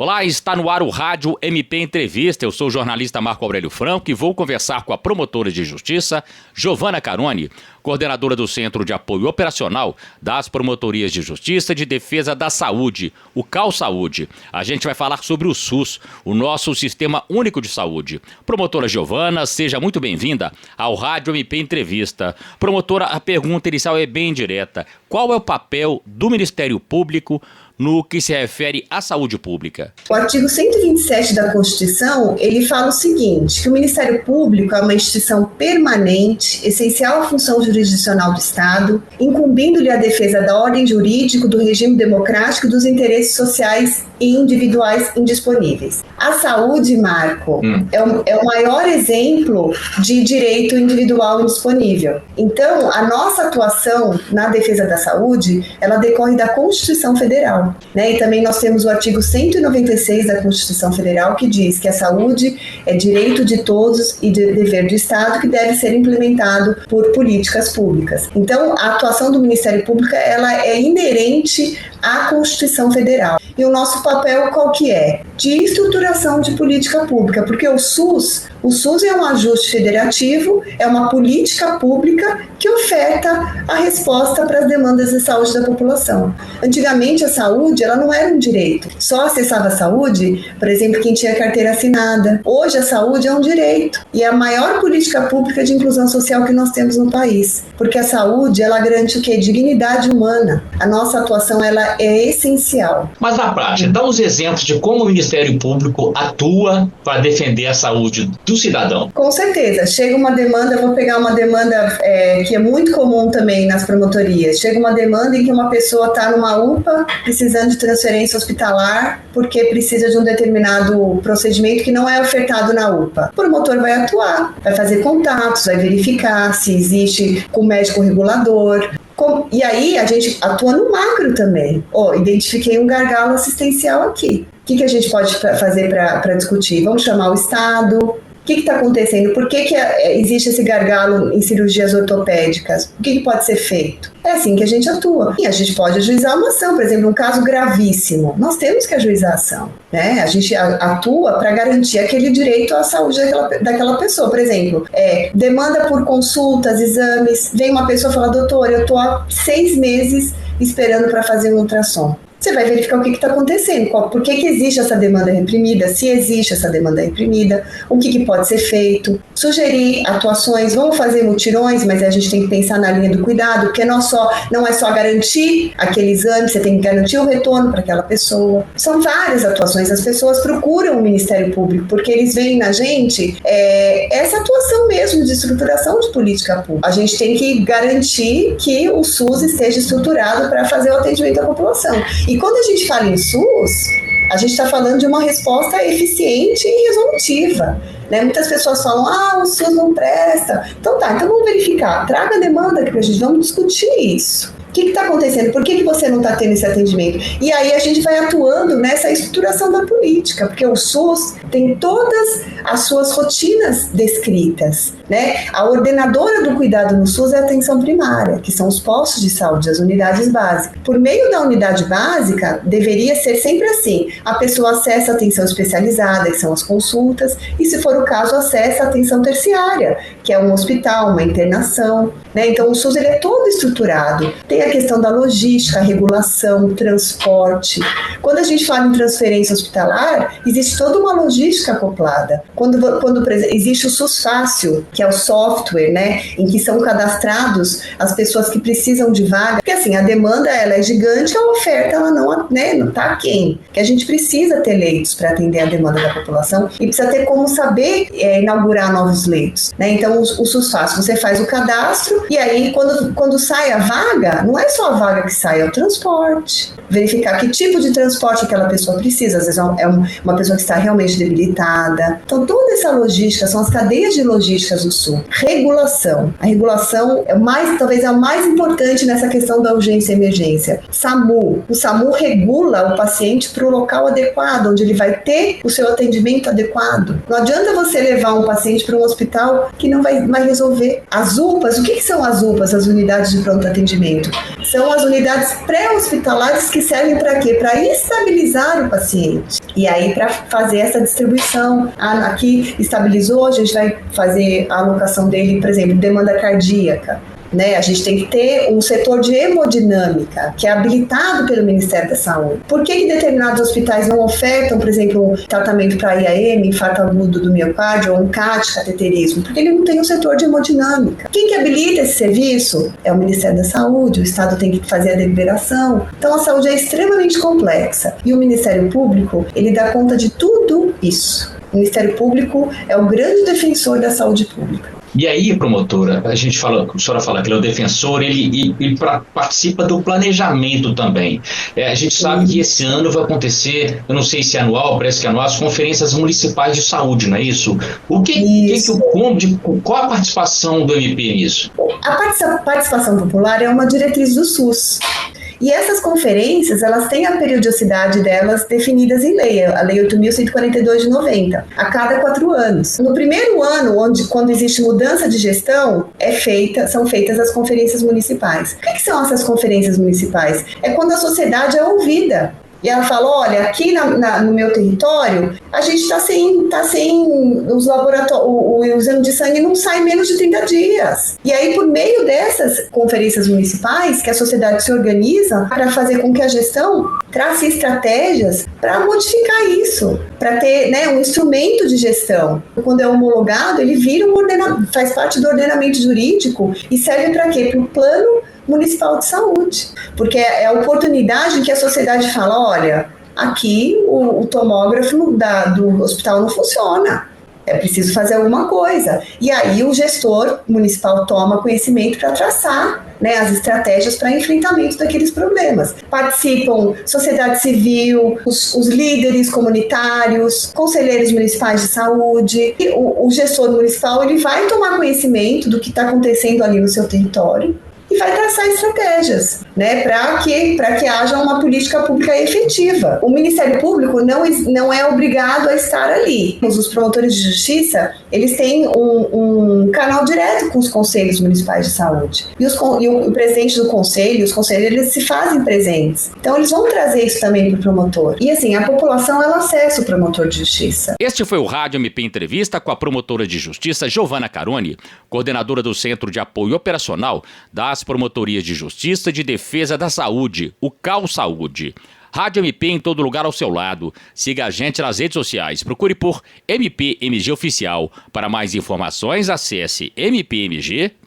Olá, está no ar o Rádio MP Entrevista. Eu sou o jornalista Marco Aurélio Franco e vou conversar com a promotora de justiça, Giovana Caroni, coordenadora do Centro de Apoio Operacional das Promotorias de Justiça de Defesa da Saúde, o CAU Saúde. A gente vai falar sobre o SUS, o nosso Sistema Único de Saúde. Promotora Giovana, seja muito bem-vinda ao Rádio MP Entrevista. Promotora, a pergunta inicial é bem direta. Qual é o papel do Ministério Público no que se refere à saúde pública? O artigo 127 da Constituição, ele fala o seguinte, que o Ministério Público é uma instituição permanente, essencial à função jurisdicional do Estado, incumbindo-lhe a defesa da ordem jurídica, do regime democrático e dos interesses sociais e individuais indisponíveis. A saúde, Marco, é o maior exemplo de direito individual indisponível. Então, a nossa atuação na defesa da saúde, ela decorre da Constituição Federal, né? E também nós temos o artigo 196 da Constituição Federal, que diz que a saúde é direito de todos e dever do Estado, que deve ser implementado por políticas públicas. Então, a atuação do Ministério Público, ela é inerente à Constituição Federal. E o nosso papel qual que é? De estruturação de política pública, porque o SUS é um ajuste federativo, é uma política pública que oferta a resposta para as demandas de saúde da população. Antigamente a saúde, ela não era um direito. Só acessava a saúde, por exemplo, quem tinha carteira assinada. Hoje a saúde é um direito e é a maior política pública de inclusão social que nós temos no país, porque a saúde, ela garante o quê? Dignidade humana. A nossa atuação, ela é essencial. Mas na prática, dá uns exemplos de como o Ministério Público atua para defender a saúde do cidadão. Com certeza. Chega uma demanda, eu vou pegar uma demanda que é muito comum também nas promotorias. Chega uma demanda em que uma pessoa está numa UPA precisando de transferência hospitalar porque precisa de um determinado procedimento que não é ofertado na UPA. O promotor vai atuar, vai fazer contatos, vai verificar se existe com o médico regulador. E aí a gente atua no macro também. Identifiquei um gargalo assistencial aqui. O que a gente pode fazer para discutir? Vamos chamar o Estado. O que está acontecendo? Por que existe esse gargalo em cirurgias ortopédicas? O que pode ser feito? É assim que a gente atua. E a gente pode ajuizar uma ação, por exemplo, um caso gravíssimo. Nós temos que ajuizar a ação, né? A gente atua para garantir aquele direito à saúde daquela pessoa. Por exemplo, demanda por consultas, exames. Vem uma pessoa e fala, doutor, eu estou há 6 meses esperando para fazer um ultrassom. Você vai verificar o que está acontecendo, por que existe essa demanda reprimida, se existe essa demanda reprimida, o que pode ser feito, sugerir atuações, vamos fazer mutirões, mas a gente tem que pensar na linha do cuidado, porque não é só garantir aquele exame, você tem que garantir o retorno para aquela pessoa. São várias atuações, as pessoas procuram o Ministério Público, porque eles veem na gente essa atuação mesmo de estruturação de política pública. A gente tem que garantir que o SUS esteja estruturado para fazer o atendimento à população. E quando a gente fala em SUS, a gente está falando de uma resposta eficiente e resolutiva, né? Muitas pessoas falam, o SUS não presta. Então vamos verificar, traga a demanda aqui para a gente, vamos discutir isso. O que está acontecendo? Por que você não está tendo esse atendimento? E aí a gente vai atuando nessa estruturação da política, porque o SUS tem todas as suas rotinas descritas, né? A ordenadora do cuidado no SUS é a atenção primária, que são os postos de saúde, as unidades básicas. Por meio da unidade básica, deveria ser sempre assim, a pessoa acessa a atenção especializada, que são as consultas, e se for o caso, acessa a atenção terciária, que é um hospital, uma internação, né? Então o SUS ele é todo estruturado. Tem a questão da logística, regulação, transporte. Quando a gente fala em transferência hospitalar, existe toda uma logística acoplada. Quando existe o SUS Fácil, que é o software, né, em que são cadastrados as pessoas que precisam de vaga, porque assim, a demanda ela é gigante, a oferta ela não está aquém, que a gente precisa ter leitos para atender a demanda da população e precisa ter como saber inaugurar novos leitos, né? Então o SUS Fácil, você faz o cadastro e aí quando sai a vaga, não é só a vaga que sai, é o transporte. Verificar que tipo de transporte aquela pessoa precisa. Às vezes é uma pessoa que está realmente debilitada. Então, toda essa logística, são as cadeias de logísticas do Sul. Regulação. A regulação talvez é o mais importante nessa questão da urgência e emergência. SAMU. O SAMU regula o paciente para o local adequado, onde ele vai ter o seu atendimento adequado. Não adianta você levar um paciente para um hospital que não vai resolver. As UPAs, o que são as UPAs, as unidades de pronto atendimento? São as unidades pré-hospitalares que servem para quê? Para estabilizar o paciente. E aí, para fazer essa distribuição, aqui estabilizou, a gente vai fazer a alocação dele, por exemplo, demanda cardíaca. A gente tem que ter um setor de hemodinâmica que é habilitado pelo Ministério da Saúde. Por que determinados hospitais não ofertam, por exemplo, um tratamento para IAM, infarto agudo do miocárdio, ou um CAT, cateterismo? Porque ele não tem um setor de hemodinâmica. Quem que habilita esse serviço? É o Ministério da Saúde, o Estado tem que fazer a deliberação. Então a saúde é extremamente complexa e o Ministério Público, ele dá conta de tudo isso. O Ministério Público é o grande defensor da saúde pública. E aí, promotora, a senhora fala que ele é o defensor, ele participa do planejamento também. A gente sabe que esse ano vai acontecer, eu não sei se é anual, parece que é anual, as conferências municipais de saúde, não é isso? Qual a participação do MP nisso? A participação popular é uma diretriz do SUS. E essas conferências, elas têm a periodicidade delas definidas em lei, a Lei 8.142 de 90, a cada 4 anos. No primeiro ano, quando existe mudança de gestão, são feitas as conferências municipais. O que são essas conferências municipais? É quando a sociedade é ouvida. E ela fala, olha, aqui no meu território, a gente está sem os laboratórios, o exame de sangue não sai menos de 30 dias. E aí, por meio dessas conferências municipais, que a sociedade se organiza para fazer com que a gestão trace estratégias para modificar isso, para ter um instrumento de gestão. Quando é homologado, ele faz parte do ordenamento jurídico e serve para quê? Para o plano municipal de saúde, porque é a oportunidade em que a sociedade fala, olha, aqui o tomógrafo do hospital não funciona, é preciso fazer alguma coisa. E aí o gestor municipal toma conhecimento para traçar as estratégias para enfrentamento daqueles problemas. Participam sociedade civil, os líderes comunitários, conselheiros municipais de saúde. E o gestor municipal ele vai tomar conhecimento do que está acontecendo ali no seu território e vai traçar estratégias, para que haja uma política pública efetiva. O Ministério Público não é obrigado a estar ali. Os promotores de justiça, eles têm um canal direto com os conselhos municipais de saúde. E o presidente do conselho, os conselheiros, eles se fazem presentes. Então, eles vão trazer isso também para o promotor. E, assim, a população, ela acessa o promotor de justiça. Este foi o Rádio MP Entrevista com a promotora de justiça, Giovana Caroni, coordenadora do Centro de Apoio Operacional das Promotorias de Justiça e de Defesa da Saúde, o CAU Saúde. Rádio MP em todo lugar ao seu lado. Siga a gente nas redes sociais. Procure por MPMG Oficial. Para mais informações, acesse mpmg.mp.br.